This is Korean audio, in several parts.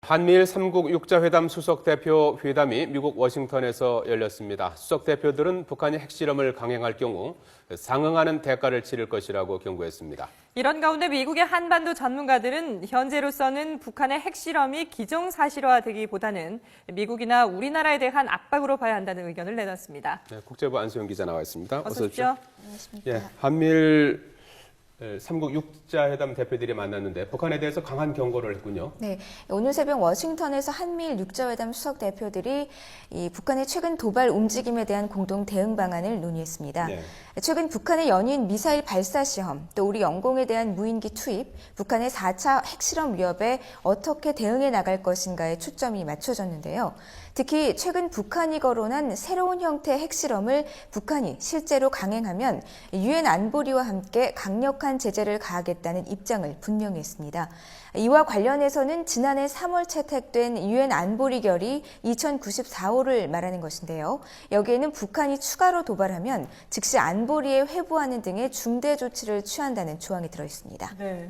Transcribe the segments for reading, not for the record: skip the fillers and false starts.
한미일 3국 6자회담 수석대표 회담이 미국 워싱턴에서 열렸습니다. 수석대표들은 북한이 핵실험을 강행할 경우 상응하는 대가를 치를 것이라고 경고했습니다. 이런 가운데 미국의 한반도 전문가들은 현재로서는 북한의 핵실험이 기정사실화되기보다는 미국이나 우리나라에 대한 압박으로 봐야 한다는 의견을 내놨습니다. 네, 국제부 안소영 기자 나와 있습니다. 어서 오십시오. 안녕하십니까. 예, 한미일 3국 6자회담 대표들이 만났는데 북한에 대해서 강한 경고를 했군요. 네, 오늘 새벽 워싱턴에서 한미일 6자회담 수석 대표들이 이 북한의 최근 도발 움직임에 대한 공동 대응 방안을 논의했습니다. 네. 최근 북한의 연이은 미사일 발사 시험, 또 우리 영공에 대한 무인기 투입, 북한의 4차 핵실험 위협에 어떻게 대응해 나갈 것인가에 초점이 맞춰졌는데요. 특히 최근 북한이 거론한 새로운 형태의 핵실험을 북한이 실제로 강행하면 유엔 안보리와 함께 강력한 제재를 가하겠다는 입장을 분명히 했습니다. 이와 관련해서는 지난해 3월 채택된 유엔 안보리 결의 2094호를 말하는 것인데요. 여기에는 북한이 추가로 도발하면 즉시 안보리에 회부하는 등의 중대 조치를 취한다는 조항이 들어 있습니다. 네.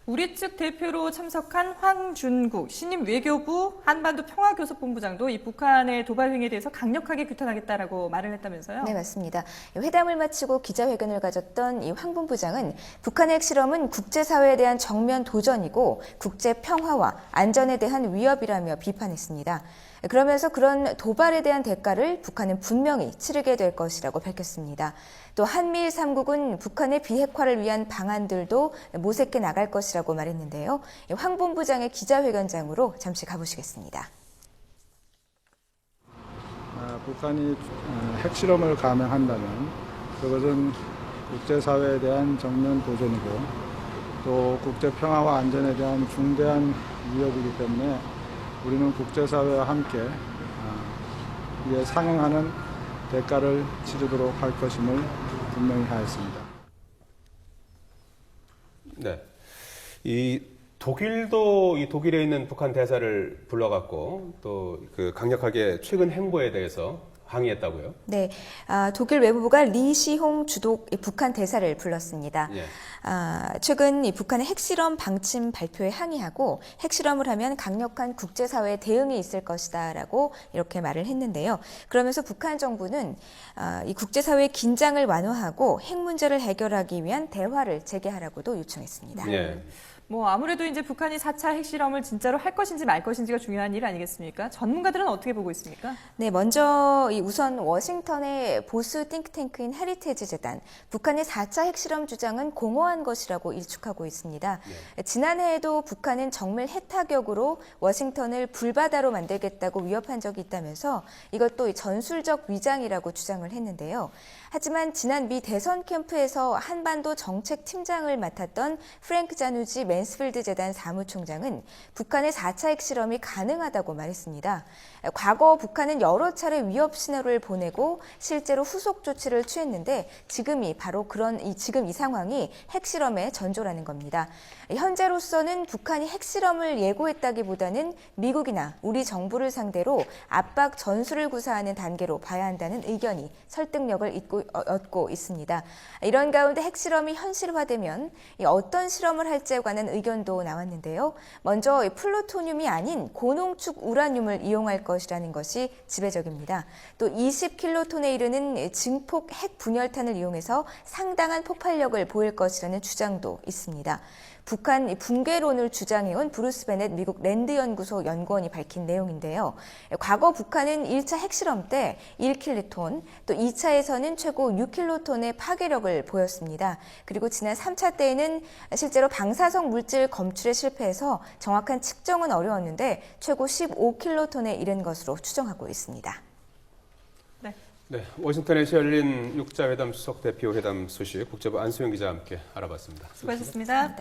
우리 측 대표로 참석한 황준국 신임 외교부 한반도 평화교섭본부장도 이 북한의 도발 행위에 대해서 강력하게 규탄하겠다라고 말을 했다면서요? 네, 맞습니다. 회담을 마치고 기자회견을 가졌던 이 황 본부장은 북한의 핵실험은 국제사회에 대한 정면 도전이고 국제 평화와 안전에 대한 위협이라며 비판했습니다. 그러면서 그런 도발에 대한 대가를 북한은 분명히 치르게 될 것이라고 밝혔습니다. 또 한미일 3국은 북한의 비핵화를 위한 방안들도 모색해 나갈 것이라고 말했는데요. 황 본부장의 기자회견장으로 잠시 가보시겠습니다. 북한이 핵실험을 감행한다면 그것은 국제사회에 대한 정면 도전이고 또 국제평화와 안전에 대한 중대한 위협이기 때문에 우리는 국제사회와 함께 이에 상응하는 대가를 치르도록 할 것임을 분명히 하였습니다. 네, 이 독일도 이 독일에 있는 북한 대사를 불러갖고 또 그 강력하게 최근 행보에 대해서 항의했다고요? 네, 독일 외무부가 리시홍 주독 북한 대사를 불렀습니다. 예. 최근 이 북한의 핵실험 방침 발표에 항의하고 핵실험을 하면 강력한 국제사회의 대응이 있을 것이다라고 이렇게 말을 했는데요. 그러면서 북한 정부는 이 국제사회의 긴장을 완화하고 핵 문제를 해결하기 위한 대화를 재개하라고도 요청했습니다. 예. 아무래도 이제 북한이 4차 핵실험을 진짜로 할 것인지 말 것인지가 중요한 일 아니겠습니까? 전문가들은 어떻게 보고 있습니까? 네, 먼저 우선 워싱턴의 보수 띵크탱크인 헤리테지 재단, 북한의 4차 핵실험 주장은 공허한 것이라고 일축하고 있습니다. 네. 지난해에도 북한은 정밀 핵타격으로 워싱턴을 불바다로 만들겠다고 위협한 적이 있다면서 이것도 전술적 위장이라고 주장을 했는데요. 하지만 지난 미 대선 캠프에서 한반도 정책팀장을 맡았던 프랭크 자누지 맨스필드 재단 사무총장은 북한의 4차 핵실험이 가능하다고 말했습니다. 과거 북한은 여러 차례 위협 신호를 보내고 실제로 후속 조치를 취했는데 지금이 바로 지금 이 상황이 핵실험의 전조라는 겁니다. 현재로서는 북한이 핵실험을 예고했다기보다는 미국이나 우리 정부를 상대로 압박 전술을 구사하는 단계로 봐야 한다는 의견이 설득력을 얻고 있습니다. 이런 가운데 핵실험이 현실화되면 어떤 실험을 할지에 관한 의견도 나왔는데요. 먼저 플루토늄이 아닌 고농축 우라늄을 이용할 것이라는 것이 지배적입니다. 또 20킬로톤에 이르는 증폭 핵 분열탄을 이용해서 상당한 폭발력을 보일 것이라는 주장도 있습니다. 북한 붕괴론을 주장해온 브루스 베넷 미국 랜드 연구소 연구원이 밝힌 내용인데요. 과거 북한은 1차 핵실험 때 1킬로톤, 또 2차에서는 최고 6킬로톤의 파괴력을 보였습니다. 그리고 지난 3차 때에는 실제로 방사성 물질 검출에 실패해서 정확한 측정은 어려웠는데 최고 15킬로톤에 이른 것으로 추정하고 있습니다. 네, 워싱턴에서 열린 6자회담 수석대표 회담 소식 국제부 안소영 기자와 함께 알아봤습니다. 수고하셨습니다.